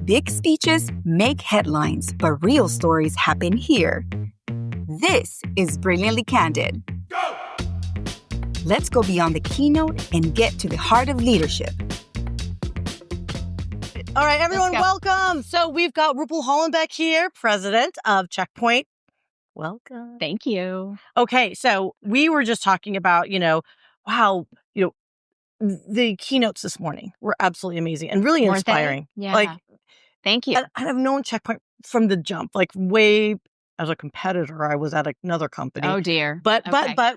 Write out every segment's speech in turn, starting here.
Big speeches make headlines, but real stories happen here. This is Brilliantly Candid. Go! Let's go beyond the keynote and get to the heart of leadership. All right, everyone, welcome. So we've got Rupal Hollenbeck here, president of Checkpoint. Welcome. Thank you. Okay, so we were just talking about, wow, the keynotes this morning were absolutely amazing and really inspiring. Yeah. Thank you. And I've known Checkpoint from the jump, like way as a competitor. I was at another company. Oh dear. But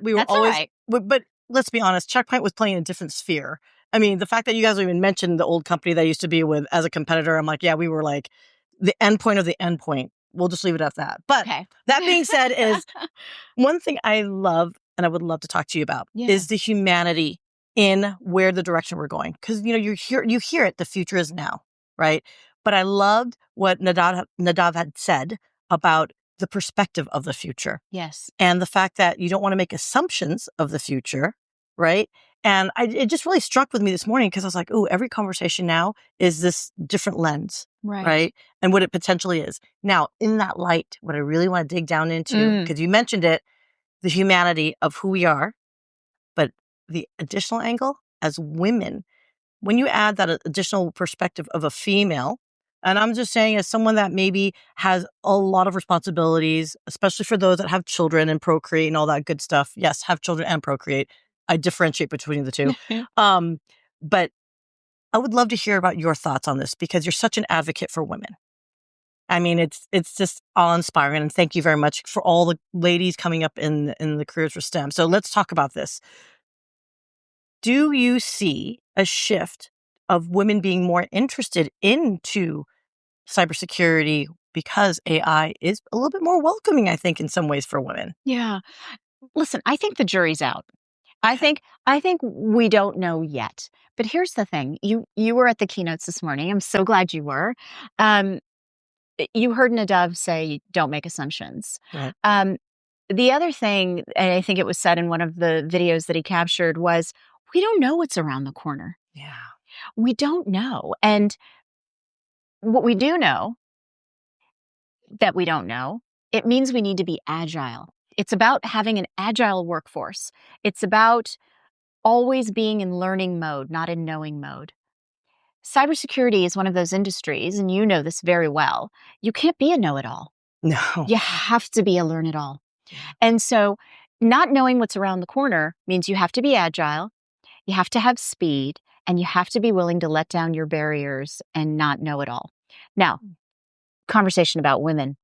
we were That's always. all right. But let's be honest, Checkpoint was playing in a different sphere. I mean, the fact that you guys even mentioned the old company that I used to be with as a competitor, I'm like, yeah, we were like the endpoint of the endpoint. We'll just leave it at that. But that being said, is one thing I love and I would love to talk to you about is the humanity in where the direction we're going. Because you hear it, the future is now, right? But I loved what Nadav had said about the perspective of the future. Yes. And the fact that you don't want to make assumptions of the future, right? And it just really struck with me this morning because I was like, oh, every conversation now is this different lens, right? And what it potentially is. Now, in that light, what I really want to dig down into, because you mentioned it, the humanity of who we are, but the additional angle as women, when you add that additional perspective of a female, and I'm just saying as someone that maybe has a lot of responsibilities, especially for those that have children and procreate and all that good stuff. Yes, have children and procreate. I differentiate between the two. But I would love to hear about your thoughts on this because you're such an advocate for women. I mean, it's just all inspiring. And thank you very much for all the ladies coming up in the Careers for STEM. So let's talk about this. Do you see a shift of women being more interested into cybersecurity because AI is a little bit more welcoming, I think, in some ways for women? Yeah. Listen, I think the jury's out. I think we don't know yet. But here's the thing. You were at the keynotes this morning. I'm so glad you were. You heard Nadav say, don't make assumptions. Right. The other thing, and I think it was said in one of the videos that he captured, was we don't know what's around the corner. Yeah. We don't know. And what we do know that we don't know, it means we need to be agile. It's about having an agile workforce. It's about always being in learning mode, not in knowing mode. Cybersecurity is one of those industries, and you know this very well. You can't be a know-it-all. No. You have to be a learn-it-all. And so not knowing what's around the corner means you have to be agile, you have to have speed, and you have to be willing to let down your barriers and not know it all. Now, conversation about women.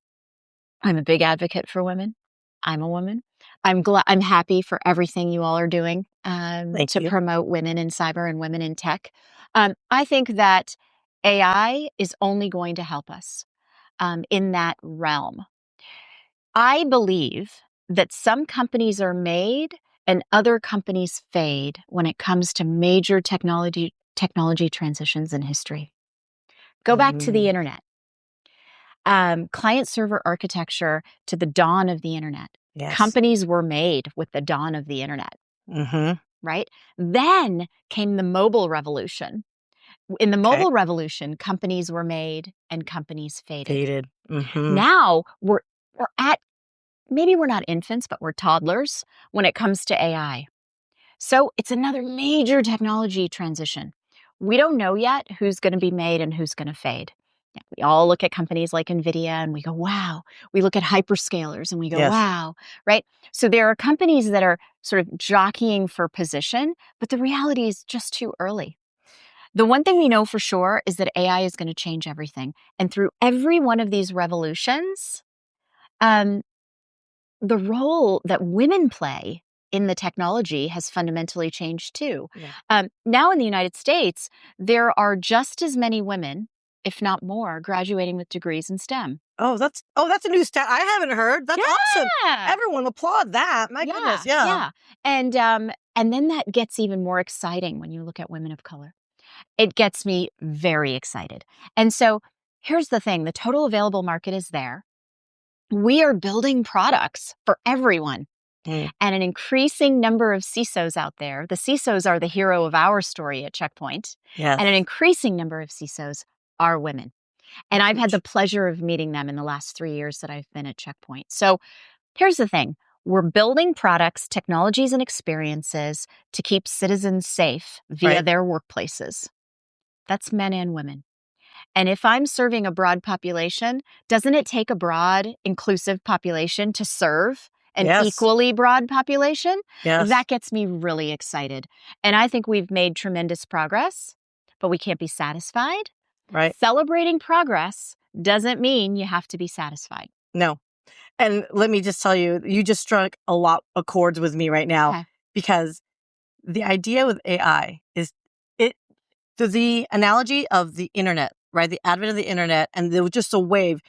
I'm a big advocate for women. I'm a woman. I'm happy for everything you all are doing to promote women in cyber and women in tech. I think that AI is only going to help us in that realm. I believe that some companies are made and other companies fade when it comes to major technology transitions in history. Go back to the internet. Client-server architecture to the dawn of the internet. Yes. Companies were made with the dawn of the internet, right? Then came the mobile revolution. In the mobile revolution, companies were made and companies faded. Now we're at, maybe we're not infants, but we're toddlers when it comes to AI. So it's another major technology transition. We don't know yet who's going to be made and who's going to fade. We all look at companies like NVIDIA and we go, wow. We look at hyperscalers and we go, wow, right? So there are companies that are sort of jockeying for position, but the reality is just too early. The one thing we know for sure is that AI is going to change everything. And through every one of these revolutions, the role that women play in the technology has fundamentally changed too. Now in the United States, there are just as many women, if not more, graduating with degrees in STEM. Oh, that's a new stat I haven't heard. That's awesome. Everyone applaud that. My goodness. Yeah. And then that gets even more exciting when you look at women of color. It gets me very excited. And so here's the thing. The total available market is there. We are building products for everyone. And an increasing number of CISOs out there. The CISOs are the hero of our story at Checkpoint. And an increasing number of CISOs are women. And I've had the pleasure of meeting them in the last 3 years that I've been at Checkpoint. So here's the thing. We're building products, technologies, and experiences to keep citizens safe via their workplaces. That's men and women. And if I'm serving a broad population, doesn't it take a broad, inclusive population to serve an equally broad population? Yes. That gets me really excited. And I think we've made tremendous progress, but we can't be satisfied. Right. Celebrating progress doesn't mean you have to be satisfied. No. And let me just tell you, you just struck a lot of chords with me right now, because the idea with AI is the analogy of the internet, right? The advent of the internet, and there was just a wave.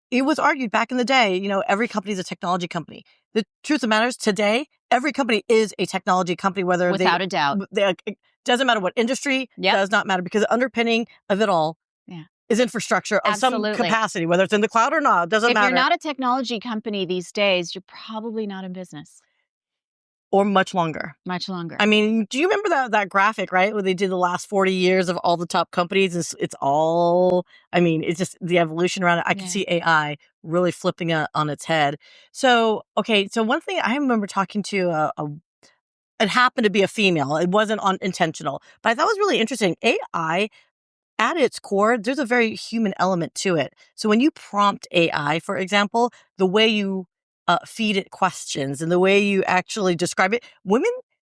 It was argued back in the day, every company is a technology company. The truth of the matter is today, every company is a technology company, without a doubt. It doesn't matter what industry, does not matter, because the underpinning of it all is infrastructure of some capacity, whether it's in the cloud or not, doesn't matter. If you're not a technology company these days, you're probably not in business. Or much longer. Much longer. I mean, do you remember that graphic, right? Where they did the last 40 years of all the top companies? It's all, it's just the evolution around it. I can see AI really flipping it on its head. So, so one thing I remember talking to it happened to be a female. It wasn't intentional, but I thought it was really interesting. AI, at its core, there's a very human element to it. So when you prompt AI, for example, the way you feed it questions and the way you actually describe it,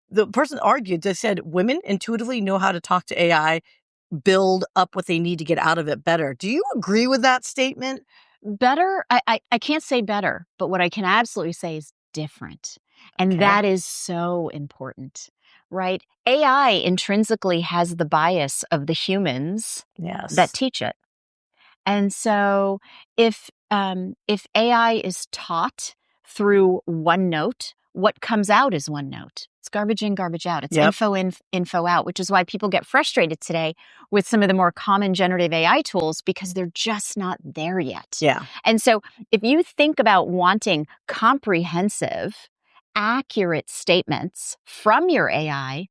the person argued, they said women intuitively know how to talk to AI, build up what they need to get out of it better. Do you agree with that statement? Better? I can't say better, but what I can absolutely say is different. And that is so important, right? AI intrinsically has the bias of the humans that teach it. And so if AI is taught through one note, what comes out is one note. It's garbage in, garbage out. It's info in, info out, which is why people get frustrated today with some of the more common generative AI tools, because they're just not there yet. Yeah. And so if you think about wanting comprehensive, accurate statements from your AI,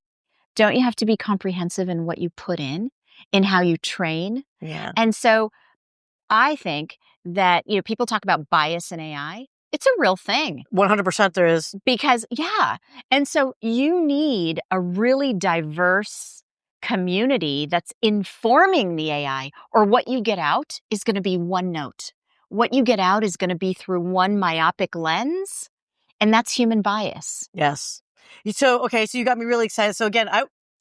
don't you have to be comprehensive in what you put in how you train? Yeah. And so I think that, people talk about bias in AI. It's a real thing. 100% there is. Because, and so you need a really diverse community that's informing the AI, or what you get out is going to be one note. What you get out is going to be through one myopic lens, and that's human bias. Yes. So you got me really excited. So again,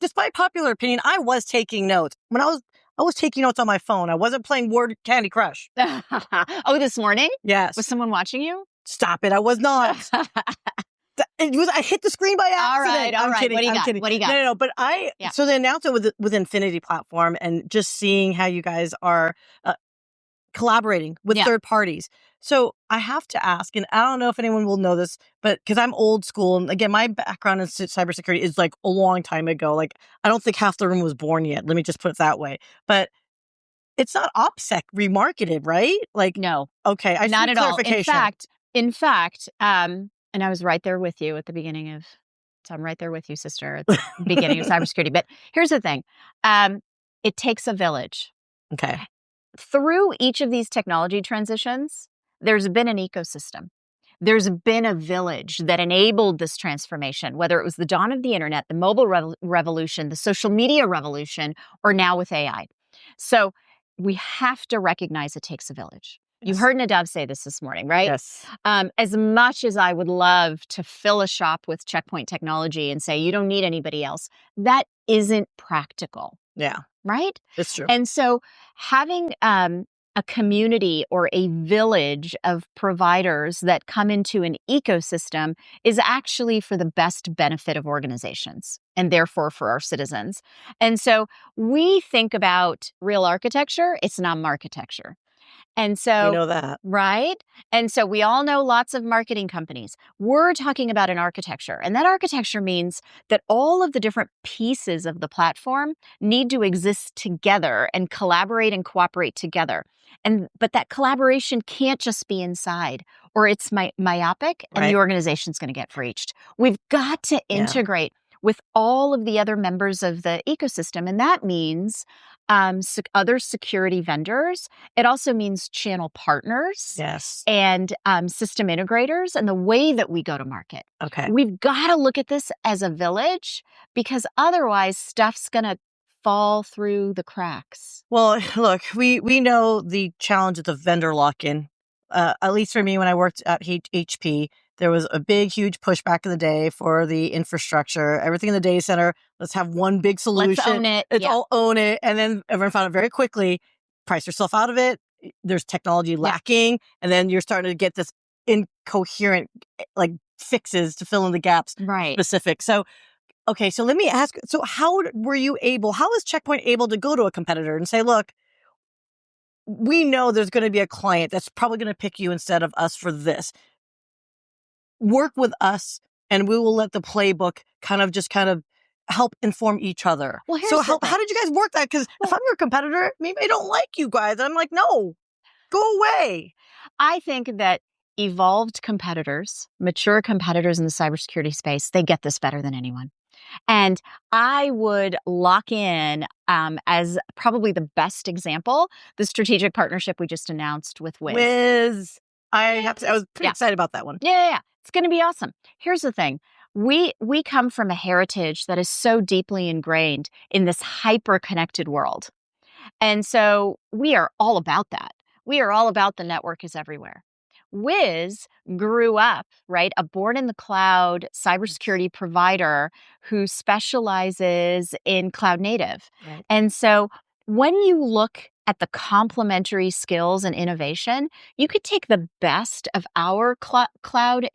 despite popular opinion, I was taking notes. When I was taking notes on my phone. I wasn't playing Word Candy Crush. Oh, this morning? Yes. Was someone watching you? Stop it. I was not. I hit the screen by accident. All right. Kidding. What do you got? Kidding. What do you got? No. But so the announcement with Infinity Platform, and just seeing how you guys are collaborating with third parties. So I have to ask, and I don't know if anyone will know this, but because I'm old school, and again, my background in cybersecurity is like a long time ago. Like, I don't think half the room was born yet. Let me just put it that way. But it's not OPSEC remarketed, right? Like, no. Okay, I not need at all. clarification. In fact, and I was right there with you at the beginning of. So I'm right there with you, sister, at the beginning of cybersecurity. But here's the thing: it takes a village. Okay. Through each of these technology transitions, there's been an ecosystem. There's been a village that enabled this transformation, whether it was the dawn of the internet, the mobile revolution, the social media revolution, or now with AI. So we have to recognize it takes a village. You heard Nadav say this morning, right? Yes. As much as I would love to fill a shop with Checkpoint technology and say, you don't need anybody else, that isn't practical. Yeah. Right? It's true. And so having a community or a village of providers that come into an ecosystem is actually for the best benefit of organizations, and therefore for our citizens. And so we think about real architecture, it's not architecture. And so, we know that. Right? And so we all know lots of marketing companies. We're talking about an architecture. And that architecture means that all of the different pieces of the platform need to exist together and collaborate and cooperate together. But that collaboration can't just be inside, or it's myopic and the organization's going to get breached. We've got to integrate. with all of the other members of the ecosystem. And that means other security vendors. It also means channel partners. Yes. And system integrators and the way that we go to market. Okay. We've got to look at this as a village because otherwise stuff's going to fall through the cracks. Well, look, we know the challenge of the vendor lock-in. At least for me, when I worked at HP, there was a big, huge push back in the day for the infrastructure, everything in the data center. Let's have one big solution. Let's own it. Let's all own it. And then everyone found it very quickly. Price yourself out of it. There's technology lacking. And then you're starting to get this incoherent like fixes to fill in the gaps specific. So, okay, so let me ask, so how was Checkpoint able to go to a competitor and say, look, we know there's going to be a client that's probably going to pick you instead of us for this. Work with us and we will let the playbook kind of help inform each other. Well, so how did you guys work that? Because if I'm your competitor, maybe I don't like you guys. And I'm like, no, go away. I think that evolved competitors, mature competitors in the cybersecurity space, they get this better than anyone. And I would lock in as probably the best example, the strategic partnership we just announced with Wiz. I was pretty excited about that one. Yeah. It's going to be awesome. Here's the thing. We come from a heritage that is so deeply ingrained in this hyper-connected world. And so we are all about that. We are all about the network is everywhere. Wiz grew up, right? A born-in-the-cloud cybersecurity provider who specializes in cloud native. Right. And so when you look at the complementary skills and innovation, you could take the best of our cloud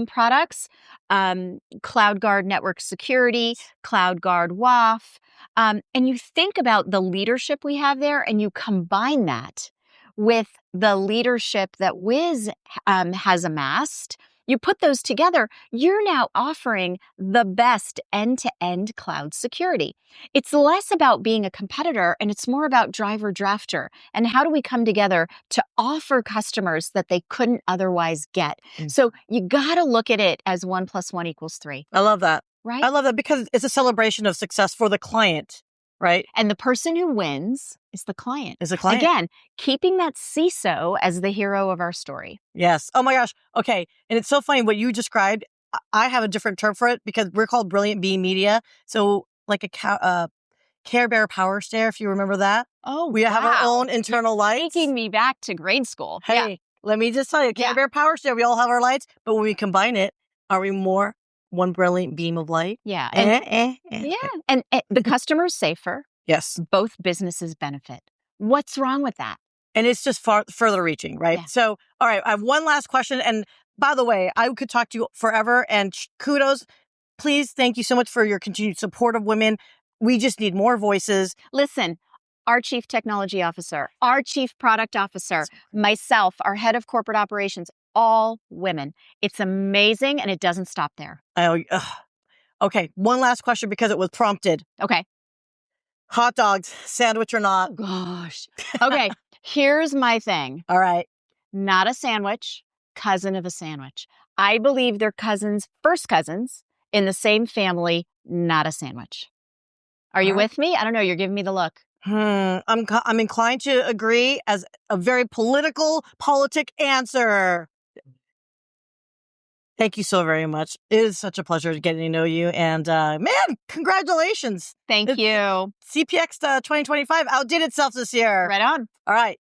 products, CloudGuard Network Security, CloudGuard WAF, and you think about the leadership we have there and you combine that with the leadership that Wiz has amassed, you put those together, you're now offering the best end-to-end cloud security. It's less about being a competitor and it's more about driver drafter. And how do we come together to offer customers that they couldn't otherwise get? So you got to look at it as 1 + 1 = 3. I love that. Right? I love that because it's a celebration of success for the client. Right. And the person who wins is the client. Again, keeping that CISO as the hero of our story. Yes. Oh my gosh. Okay. And it's so funny what you described. I have a different term for it because we're called Brilliant Bee Media. So like a Care Bear power stair, if you remember that. Oh, we have our own internal lights. Taking me back to grade school. Hey, let me just tell you, Care Bear power stair, we all have our lights, but when we combine it, are we more one brilliant beam of light? Yeah. And the customer's safer. Yes. Both businesses benefit. What's wrong with that? And it's just further reaching, right? Yeah. So, all right, I have one last question. And by the way, I could talk to you forever. And kudos, please, thank you so much for your continued support of women. We just need more voices. Listen, our chief technology officer, our chief product officer, myself, our head of corporate operations, all women. It's amazing, and it doesn't stop there. Okay, one last question because it was prompted. Okay. Hot dogs, sandwich or not? Oh, gosh. Okay, here's my thing. All right. Not a sandwich, cousin of a sandwich. I believe they're cousins, first cousins, in the same family, not a sandwich. Are you with me? I don't know. You're giving me the look. I'm inclined to agree as a very politic answer. Thank you so very much. It is such a pleasure getting to know you. And man, congratulations. Thank you. CPX 2025 outdid itself this year. Right on. All right.